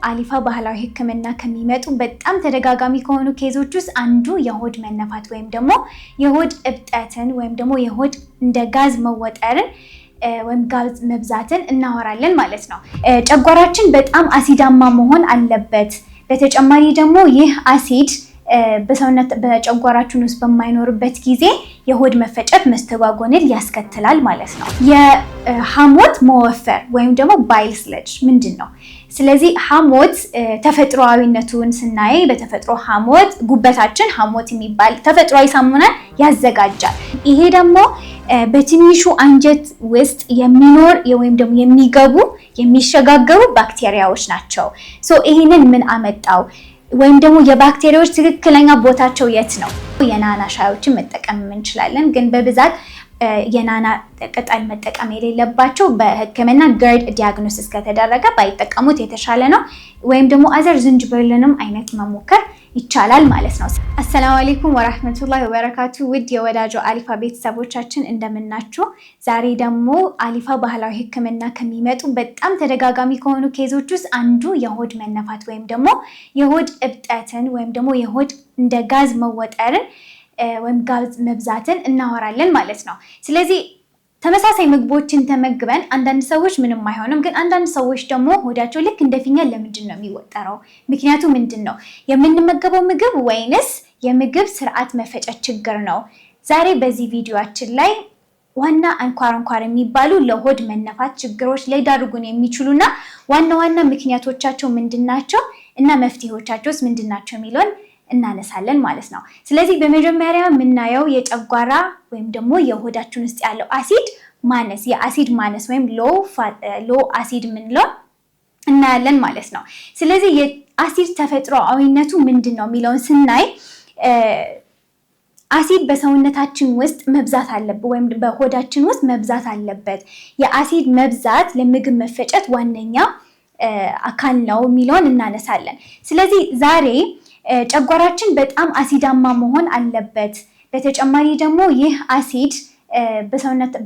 አሊፋ ባህላዊ ህክምና ከሚመጡ በጣም ተደጋጋሚ ከሆኑ ኬዞች ውስጥ አንዱ የሆድ መነፋት ወይም ደግሞ የሆድ እብጠትን ወይም ደግሞ የሆድ እንደ ጋዝ መወጠርን ወይም ጋዝ መብዛትን እናወራለን ማለት ነው። ጨጓራችን በጣም አሲዳማ መሆን አለበት። በተጨማሪ ደግሞ ይህ አሲድ በሰውነት በጨጓራችን ውስጥ በማይኖርበት ጊዜ የሆድ መፈጨት መስተጓጎልን ያስከትላል ማለት ነው። የሐሞት መወፈር ወይም ደግሞ ባይል ስለጅ ምንድን ነው? ስለዚህ ሐሞት ተፈጥሯዊነቱን ስናይ በተፈጥሮ ሐሞት ጉበታችን ሐሞት የሚባል ተፈጥሯዊ ሳሙናን ያዘጋጃል። ይሄ ደግሞ በትንሹ አንጀት ውስጥ የሚኖር ወይም ደግሞ የሚሸጋገሩ ባክቴሪያዎች ናቸው። ይሄንን ምን አመጣው? ወይም ደግሞ የባክቴሪያዎች ትክክለኛ ቦታቸው የት ነው? የናና ሻዮችን መጠቀም እንችላለን፣ ግን በብዛት የናና ቅጠል መጠቀም የሌለባቸው በህክምና ገርድ ዲያግኖሲስ ከተደረገ ባይጠቀሙት የተሻለ ነው። ወይም ደግሞ አዘር ዝንጅብልንም አይነት መሞከር ይቻላል ማለት ነው። አሰላሙ አለይኩም ወራህመቱላሂ ወበረካቱ። ውድ የወዳጆ አሊፋ ቤተሰቦቻችን እንደምናችሁ። ዛሬ ደግሞ አሊፋ ባህላዊ ህክምና ከሚመጡ በጣም ተደጋጋሚ ከሆኑ ኬዞች ውስጥ አንዱ የሆድ መነፋት ወይም ደግሞ የሆድ እብጠትን ወይም ደግሞ የሆድ እንደ ጋዝ መወጠርን ወይም ጋዝ መብዛትን እናወራለን ማለት ነው። ስለዚህ ተመሳሳይ ምግቦችን ተመግበን አንዳንድ ሰዎች ምንም አይሆንም፣ ግን አንዳንድ ሰዎች ደግሞ ሆዳቸው ልክ እንደ ፊኛ ለምንድን ነው የሚወጠረው? ምክንያቱ ምንድን ነው? የምንመገበው ምግብ ወይንስ የምግብ ስርዓት መፈጨት ችግር ነው? ዛሬ በዚህ ቪዲዮአችን ላይ ዋና አንኳር የሚባሉ ለሆድ መነፋት ችግሮች ሊዳርጉን የሚችሉና ዋና ምክንያቶቻቸው ምንድናቸው እና መፍትሄዎቻቸውስ ምንድናቸው የሚለውን እናነሳለን ማለት ነው። ስለዚህ በመጀመሪያ የምናየው የጨጓራ ወይም ደግሞ የሆዳችን ውስጥ ያለው አሲድ ማነስ፣ የአሲድ ማነስ ወይም ሎ አሲድ የምንለው እናያለን ማለት ነው። ስለዚህ የአሲድ ተፈጥሯዊነቱ ምንድን ነው የሚለውን ስናይ አሲድ በሰውነታችን ውስጥ መብዛት አለበት ወይም በሆዳችን ውስጥ መብዛት አለበት። የአሲድ መብዛት ለምግብ መፈጨት ዋነኛ አካል ነው የሚለውን እናነሳለን። ስለዚህ ዛሬ ጨጓራችን በጣም አሲዳማ መሆን አለበት። በተጨማሪ ደግሞ ይህ አሲድ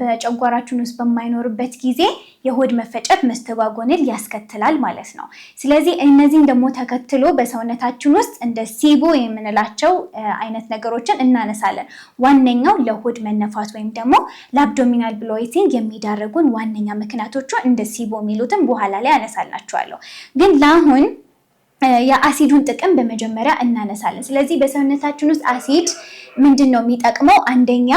በጨጓራችን ውስጥ በማይኖርበት ጊዜ የሆድ መፈጨት መስተጓጎልን ያስከትላል ማለት ነው። ስለዚህ እነዚህን ደግሞ ተከትሎ በሰውነታችን ውስጥ እንደ ሲቦ የምንላቸው አይነት ነገሮችን እናነሳለን። ዋነኛው ለሆድ መነፋት ወይም ደግሞ ለአብዶሚናል ብሎቲንግ የሚዳረጉን ዋነኛ ምክንያቶቹ እንደ ሲቦ የሚሉትን በኋላ ላይ አነሳላችኋለሁ። ግን ለአሁን የአሲዱን ጥቅም በመጀመሪያ እናነሳለን። ስለዚህ በሰውነታችን ውስጥ አሲድ ምንድን ነው የሚጠቅመው? አንደኛ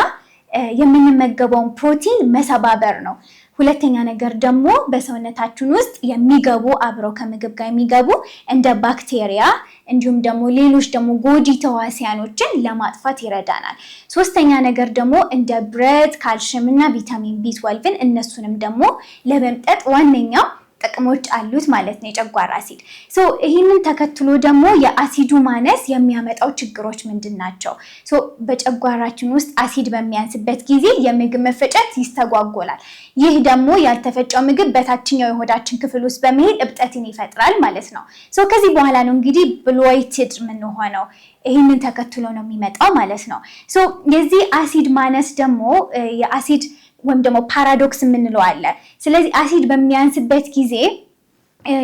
የምንመገበውን ፕሮቲን መሰባበር ነው። ሁለተኛ ነገር ደግሞ በሰውነታችን ውስጥ የሚገቡ አብረው ከምግብ ጋር የሚገቡ እንደ ባክቴሪያ እንዲሁም ደግሞ ሌሎች ደግሞ ጎጂ ተዋሲያኖችን ለማጥፋት ይረዳናል። ሶስተኛ ነገር ደግሞ እንደ ብረት፣ ካልሽየም እና ቪታሚን ቢ12 እነሱንም ደግሞ ለመምጠጥ ዋነኛው ጥቅሞች አሉት ማለት ነው የጨጓራ አሲድ። ይህንን ተከትሎ ደግሞ የአሲዱ ማነስ የሚያመጣው ችግሮች ምንድን ናቸው? በጨጓራችን ውስጥ አሲድ በሚያንስበት ጊዜ የምግብ መፈጨት ይስተጓጎላል። ይህ ደግሞ ያልተፈጨው ምግብ በታችኛው የሆዳችን ክፍል ውስጥ በመሄድ እብጠትን ይፈጥራል ማለት ነው። ከዚህ በኋላ ነው እንግዲህ ብሎይትድ የምንሆነው። ይህንን ተከትሎ ነው የሚመጣው ማለት ነው። የዚህ አሲድ ማነስ ደግሞ የአሲድ ወይም ደግሞ ፓራዶክስ የምንለው አለ። ስለዚህ አሲድ በሚያንስበት ጊዜ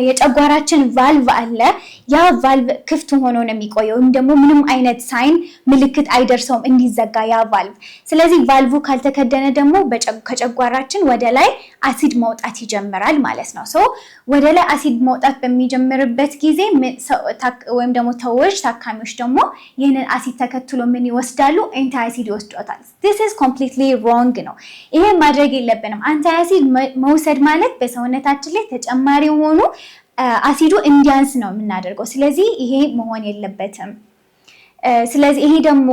የጨጓራችን ቫልቭ አለ። ያ ቫልቭ ክፍት ሆኖ ነው የሚቆየው ወይም ደግሞ ምንም አይነት ሳይን ምልክት አይደርሰውም እንዲዘጋ ያ ቫልቭ። ስለዚህ ቫልቭ ካልተከደነ ደግሞ ከጨጓራችን ወደ ላይ አሲድ መውጣት ይጀምራል ማለት ነው። ወደ ላይ አሲድ መውጣት በሚጀምርበት ጊዜ ወይም ደግሞ ታካሚዎች ደግሞ ይህንን አሲድ ተከትሎ ምን ይወስዳሉ? አንታይ አሲድ ይወስዷታል። this is completely wrong ነው። ይሄ ማድረግ የለብንም። አንታይ አሲድ መውሰድ ማለት በሰውነታችን ላይ ተጨማሪ የሆኑ አሲዱ እንዲያንስ ነው የምናደርገው። ስለዚህ ይሄ መሆን የለበትም። ስለዚህ ይሄ ደግሞ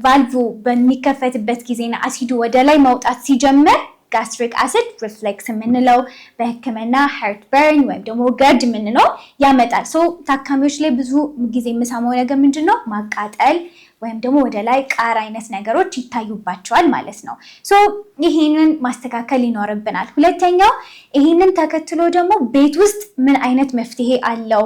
ቫልቭ በሚከፈትበት ጊዜና አሲዱ ወደ ላይ መውጣት ሲጀምር ጋስትሪክ አሲድ ሪፍሌክስ የምንለው በህክምና ሃርት በርን ወይም ደግሞ ገርድ የምንለው ያመጣል። ታካሚዎች ላይ ብዙ ጊዜ የምሰማው ነገር ምንድን ነው? ማቃጠል ወይም ደግሞ ወደ ላይ ቃር አይነት ነገሮች ይታዩባቸዋል ማለት ነው። ይህንን ማስተካከል ይኖርብናል። ሁለተኛው ይህንን ተከትሎ ደግሞ ቤት ውስጥ ምን አይነት መፍትሄ አለው?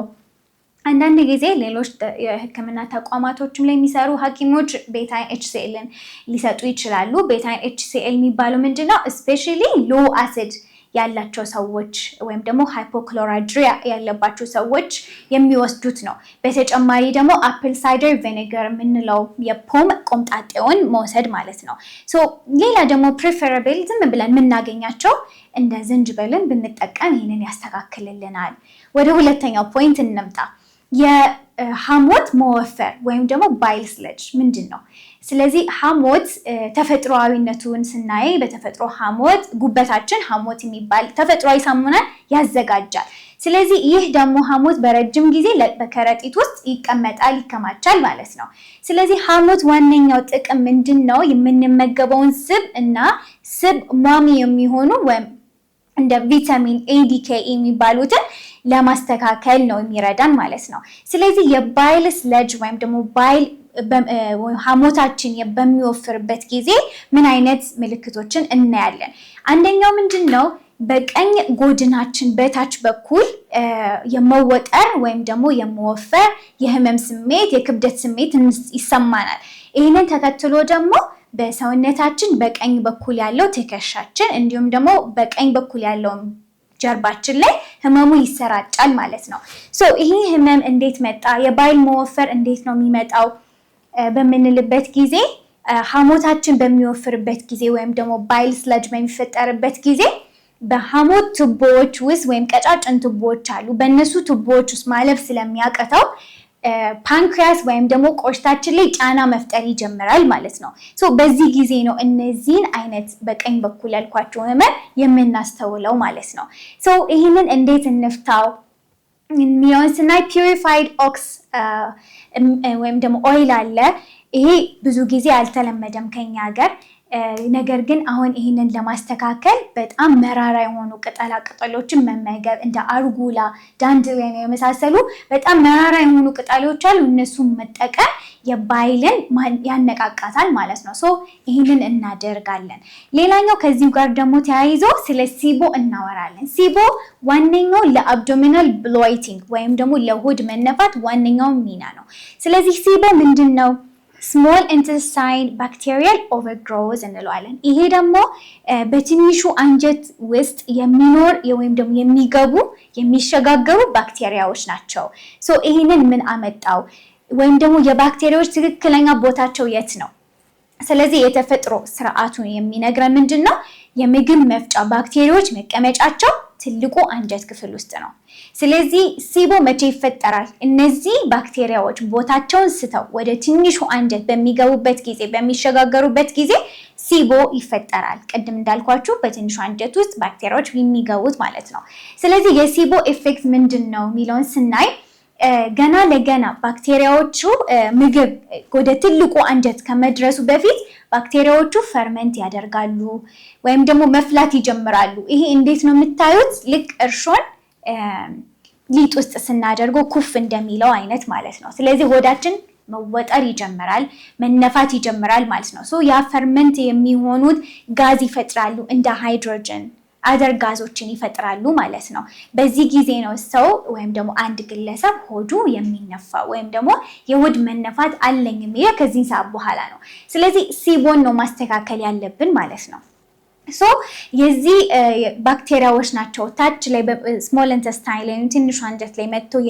አንዳንድ ጊዜ ሌሎች የህክምና ተቋማቶችም ላይ የሚሰሩ ሐኪሞች ቤታይን ኤችሲኤልን ሊሰጡ ይችላሉ። ቤታይን ኤችሲኤል የሚባለው ምንድነው? ስፔሻሊ ሎ አሲድ ያላቸው ሰዎች ወይም ደግሞ ሃይፖክሎራይድሪያ ያለባቸው ሰዎች የሚወስዱት ነው። በተጨማሪ ደግሞ አፕል ሳይደር ቪኔገር የምንለው የፖም ቆምጣጤውን መውሰድ ማለት ነው። ሌላ ደግሞ ፕሪፈረብል ዝም ብለን የምናገኛቸው እንደ ዝንጅብልን ብንጠቀም ይህንን ያስተካክልልናል። ወደ ሁለተኛው ፖይንት እንምጣ። የሐሞት መወፈር ወይም ደግሞ ባይል ስለጅ ምንድን ነው? ስለዚህ ሐሞት ተፈጥሯዊነቱን ስናይ በተፈጥሮ ሐሞት ጉበታችን ሐሞት የሚባል ተፈጥሯዊ ሳሙናን ያዘጋጃል። ስለዚህ ይህ ደግሞ ሐሞት በረጅም ጊዜ በከረጢት ውስጥ ይቀመጣል፣ ይከማቻል ማለት ነው። ስለዚህ ሐሞት ዋነኛው ጥቅም ምንድን ነው? የምንመገበውን ስብ እና ስብ ሟሚ የሚሆኑ ወይም እንደ ቪታሚን ኤ፣ ዲ፣ ኬ የሚባሉትን ለማስተካከል ነው የሚረዳን ማለት ነው። ስለዚህ የባይል ስለጅ ወይም ደግሞ ባይል ሐሞታችን በሚወፍርበት ጊዜ ምን አይነት ምልክቶችን እናያለን? አንደኛው ምንድን ነው? በቀኝ ጎድናችን በታች በኩል የመወጠር ወይም ደግሞ የመወፈር የህመም ስሜት፣ የክብደት ስሜት ይሰማናል። ይህንን ተከትሎ ደግሞ በሰውነታችን በቀኝ በኩል ያለው ትከሻችን እንዲሁም ደግሞ በቀኝ በኩል ያለው ጀርባችን ላይ ህመሙ ይሰራጫል ማለት ነው። ይሄ ህመም እንዴት መጣ? የባይል መወፈር እንዴት ነው የሚመጣው በምንልበት ጊዜ ሐሞታችን በሚወፍርበት ጊዜ ወይም ደግሞ ባይል ስለጅ በሚፈጠርበት ጊዜ በሐሞት ቱቦዎች ውስጥ ወይም ቀጫጭን ቱቦዎች አሉ። በእነሱ ቱቦዎች ውስጥ ማለፍ ስለሚያቅተው ፓንክሪያስ ወይም ደግሞ ቆሽታችን ላይ ጫና መፍጠር ይጀምራል ማለት ነው። በዚህ ጊዜ ነው እነዚህን አይነት በቀኝ በኩል ያልኳቸው ህመም የምናስተውለው ማለት ነው። ይህንን እንዴት እንፍታው የሚለውን ስናይ ፒዩሪፋይድ ኦክስ ወይም ደግሞ ኦይል አለ። ይሄ ብዙ ጊዜ አልተለመደም ከኛ ሀገር። ነገር ግን አሁን ይህንን ለማስተካከል በጣም መራራ የሆኑ ቅጠላ ቅጠሎችን መመገብ እንደ አርጉላ፣ ዳንድሪን የመሳሰሉ በጣም መራራ የሆኑ ቅጠሎች አሉ። እነሱን መጠቀም የባይልን ያነቃቃታል ማለት ነው። ይህንን እናደርጋለን። ሌላኛው ከዚሁ ጋር ደግሞ ተያይዞ ስለ ሲቦ እናወራለን። ሲቦ ዋነኛው ለአብዶሚናል ብሎይቲንግ ወይም ደግሞ ለሆድ መነፋት ዋነኛው ሚና ነው። ስለዚህ ሲቦ ምንድን ነው? ስሞል ኢንተስታይን ባክቴሪያል ኦቨርግሮዝ እንለዋለን። ይሄ ደግሞ በትንሹ አንጀት ውስጥ የሚኖር ወይም ደግሞ የሚሸጋገሩ ባክቴሪያዎች ናቸው። ይህንን ምን አመጣው? ወይም ደግሞ የባክቴሪያዎች ትክክለኛ ቦታቸው የት ነው? ስለዚህ የተፈጥሮ ስርዓቱን የሚነግረን ምንድን ነው? የምግብ መፍጫ ባክቴሪያዎች መቀመጫቸው ትልቁ አንጀት ክፍል ውስጥ ነው። ስለዚህ ሲቦ መቼ ይፈጠራል? እነዚህ ባክቴሪያዎች ቦታቸውን ስተው ወደ ትንሹ አንጀት በሚገቡበት ጊዜ፣ በሚሸጋገሩበት ጊዜ ሲቦ ይፈጠራል። ቅድም እንዳልኳችሁ በትንሹ አንጀት ውስጥ ባክቴሪያዎች የሚገቡት ማለት ነው። ስለዚህ የሲቦ ኢፌክት ምንድን ነው የሚለውን ስናይ ገና ለገና ባክቴሪያዎቹ ምግብ ወደ ትልቁ አንጀት ከመድረሱ በፊት ባክቴሪያዎቹ ፈርመንት ያደርጋሉ ወይም ደግሞ መፍላት ይጀምራሉ። ይሄ እንዴት ነው የምታዩት? ልክ እርሾን ሊጥ ውስጥ ስናደርገው ኩፍ እንደሚለው አይነት ማለት ነው። ስለዚህ ሆዳችን መወጠር ይጀምራል፣ መነፋት ይጀምራል ማለት ነው። ያ ፈርመንት የሚሆኑት ጋዝ ይፈጥራሉ፣ እንደ ሃይድሮጅን አደር ጋዞችን ይፈጥራሉ ማለት ነው። በዚህ ጊዜ ነው ሰው ወይም ደግሞ አንድ ግለሰብ ሆዱ የሚነፋ ወይም ደግሞ የሆድ መነፋት አለኝ የሚለው ከዚህ ሰዓት በኋላ ነው። ስለዚህ ሲቦን ነው ማስተካከል ያለብን ማለት ነው። የዚህ ባክቴሪያዎች ናቸው ታች ላይ ስሞል ኢንተስታይን ላይ ትንሹ አንጀት ላይ መጥተው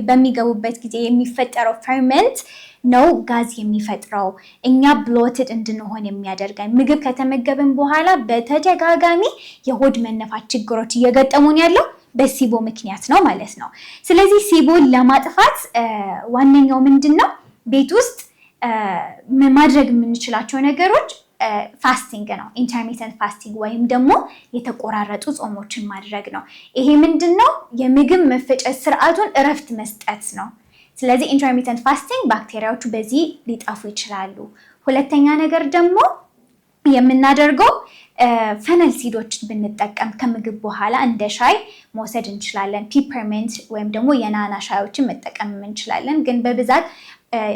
በሚገቡበት ጊዜ የሚፈጠረው ፈርመንት ነው ጋዝ የሚፈጥረው፣ እኛ ብሎትድ እንድንሆን የሚያደርገን። ምግብ ከተመገብን በኋላ በተደጋጋሚ የሆድ መነፋት ችግሮች እየገጠሙን ያለው በሲቦ ምክንያት ነው ማለት ነው። ስለዚህ ሲቦን ለማጥፋት ዋነኛው ምንድን ነው? ቤት ውስጥ ማድረግ የምንችላቸው ነገሮች ፋስቲንግ ነው። ኢንተርሚተንት ፋስቲንግ ወይም ደግሞ የተቆራረጡ ጾሞችን ማድረግ ነው። ይሄ ምንድን ነው? የምግብ መፈጨት ስርዓቱን እረፍት መስጠት ነው። ስለዚህ ኢንተርሚተንት ፋስቲንግ ባክቴሪያዎቹ በዚህ ሊጠፉ ይችላሉ። ሁለተኛ ነገር ደግሞ የምናደርገው ፈነል ሲዶችን ብንጠቀም ከምግብ በኋላ እንደ ሻይ መውሰድ እንችላለን። ፒፐርሜንት ወይም ደግሞ የናና ሻዮችን መጠቀም እንችላለን። ግን በብዛት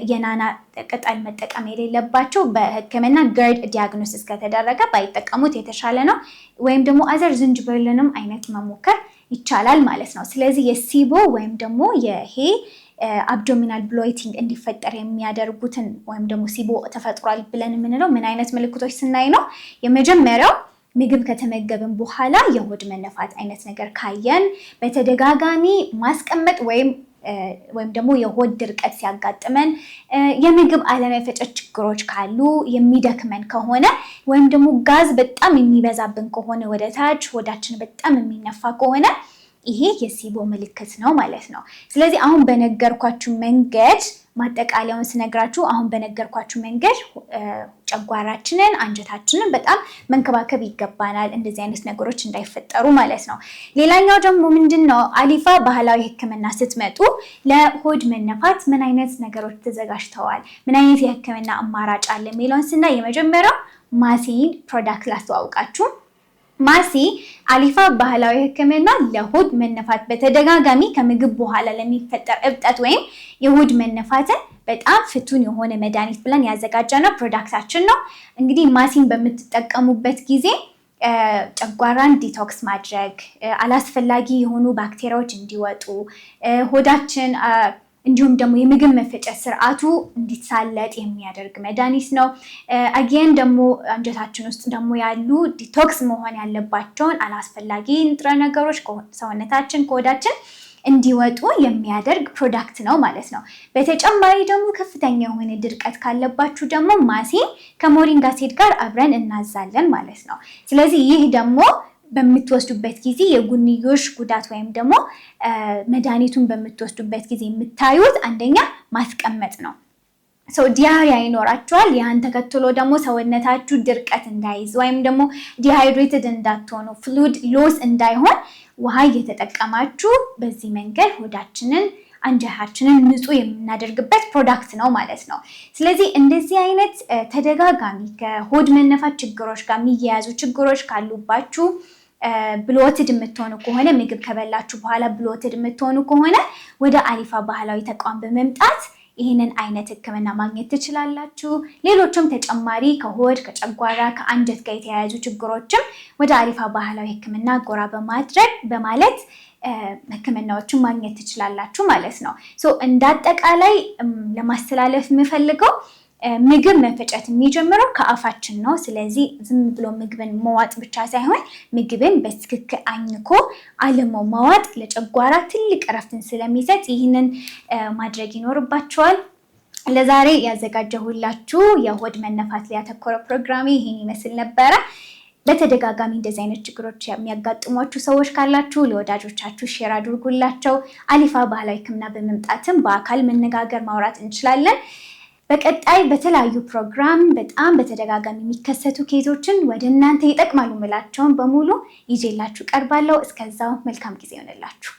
የናና ቅጠል መጠቀም የሌለባቸው በሕክምና ገርድ ዲያግኖሲስ ከተደረገ ባይጠቀሙት የተሻለ ነው። ወይም ደግሞ አዘር ዝንጅብልንም አይነት መሞከር ይቻላል ማለት ነው። ስለዚህ የሲቦ ወይም ደግሞ ይሄ አብዶሚናል ብሎይቲንግ እንዲፈጠር የሚያደርጉትን ወይም ደግሞ ሲቦ ተፈጥሯል ብለን የምንለው ምን አይነት ምልክቶች ስናይ ነው? የመጀመሪያው ምግብ ከተመገብን በኋላ የሆድ መነፋት አይነት ነገር ካየን በተደጋጋሚ ማስቀመጥ ወይም ደግሞ የሆድ ድርቀት ሲያጋጥመን የምግብ አለመፈጨት ችግሮች ካሉ የሚደክመን ከሆነ ወይም ደግሞ ጋዝ በጣም የሚበዛብን ከሆነ ወደ ታች ሆዳችን በጣም የሚነፋ ከሆነ ይሄ የሲቦ ምልክት ነው ማለት ነው። ስለዚህ አሁን በነገርኳችሁ መንገድ ማጠቃለያውን ስነግራችሁ አሁን በነገርኳችሁ መንገድ ጨጓራችንን አንጀታችንን በጣም መንከባከብ ይገባናል፣ እንደዚህ አይነት ነገሮች እንዳይፈጠሩ ማለት ነው። ሌላኛው ደግሞ ምንድነው አሊፋ ባህላዊ ሕክምና ስትመጡ ለሆድ መነፋት ምን አይነት ነገሮች ተዘጋጅተዋል፣ ምን አይነት የሕክምና አማራጭ አለ የሚለውን ስናይ የመጀመሪያው ማሲን ፕሮዳክት ላስተዋውቃችሁ። ማሲ አሊፋ ባህላዊ ሕክምና ለሆድ መነፋት በተደጋጋሚ ከምግብ በኋላ ለሚፈጠር እብጠት ወይም የሆድ መነፋትን በጣም ፍቱን የሆነ መድኃኒት ብለን ያዘጋጀነው ፕሮዳክታችን ነው። እንግዲህ ማሲን በምትጠቀሙበት ጊዜ ጨጓራን ዲቶክስ ማድረግ፣ አላስፈላጊ የሆኑ ባክቴሪያዎች እንዲወጡ፣ ሆዳችን እንዲሁም ደግሞ የምግብ መፈጨት ስርዓቱ እንዲሳለጥ የሚያደርግ መድኃኒት ነው። አጌን ደግሞ አንጀታችን ውስጥ ደግሞ ያሉ ዲቶክስ መሆን ያለባቸውን አላስፈላጊ ንጥረ ነገሮች ሰውነታችን ከሆዳችን እንዲወጡ የሚያደርግ ፕሮዳክት ነው ማለት ነው። በተጨማሪ ደግሞ ከፍተኛ የሆነ ድርቀት ካለባችሁ ደግሞ ማሲ ከሞሪንጋ ሲድ ጋር አብረን እናዛለን ማለት ነው። ስለዚህ ይህ ደግሞ በምትወስዱበት ጊዜ የጎንዮሽ ጉዳት ወይም ደግሞ መድኃኒቱን በምትወስዱበት ጊዜ የምታዩት አንደኛ ማስቀመጥ ነው። ዲያሪያ ይኖራችኋል። ያን ተከትሎ ደግሞ ሰውነታችሁ ድርቀት እንዳይዝ ወይም ደግሞ ዲሃይድሬትድ እንዳትሆኑ ፍሉድ ሎስ እንዳይሆን ውሃ እየተጠቀማችሁ በዚህ መንገድ ሆዳችንን አንጀታችንን ንጹህ የምናደርግበት ፕሮዳክት ነው ማለት ነው። ስለዚህ እንደዚህ አይነት ተደጋጋሚ ከሆድ መነፋት ችግሮች ጋር የሚያያዙ ችግሮች ካሉባችሁ ብሎትድ የምትሆኑ ከሆነ ምግብ ከበላችሁ በኋላ ብሎትድ የምትሆኑ ከሆነ ወደ አሊፋ ባህላዊ ተቋም በመምጣት ይህንን አይነት ሕክምና ማግኘት ትችላላችሁ። ሌሎችም ተጨማሪ ከሆድ ከጨጓራ ከአንጀት ጋር የተያያዙ ችግሮችም ወደ አሊፋ ባህላዊ ሕክምና ጎራ በማለት ሕክምናዎችን ማግኘት ትችላላችሁ ማለት ነው። እንዳጠቃላይ ለማስተላለፍ የምፈልገው ምግብ መፈጨት የሚጀምረው ከአፋችን ነው። ስለዚህ ዝም ብሎ ምግብን መዋጥ ብቻ ሳይሆን ምግብን በትክክል አኝኮ አልሞ መዋጥ ለጨጓራ ትልቅ እረፍትን ስለሚሰጥ ይህንን ማድረግ ይኖርባቸዋል። ለዛሬ ያዘጋጀሁላችሁ የሆድ መነፋት ላይ ያተኮረ ፕሮግራሜ ይህን ይመስል ነበረ። በተደጋጋሚ እንደዚህ አይነት ችግሮች የሚያጋጥሟችሁ ሰዎች ካላችሁ ለወዳጆቻችሁ ሼር አድርጉላቸው። አሊፋ ባህላዊ ሕክምና በመምጣትም በአካል መነጋገር ማውራት እንችላለን። በቀጣይ በተለያዩ ፕሮግራም በጣም በተደጋጋሚ የሚከሰቱ ኬዞችን ወደ እናንተ ይጠቅማሉ ምላቸውን በሙሉ ይዤላችሁ ቀርባለሁ። እስከዛው መልካም ጊዜ ይሆንላችሁ።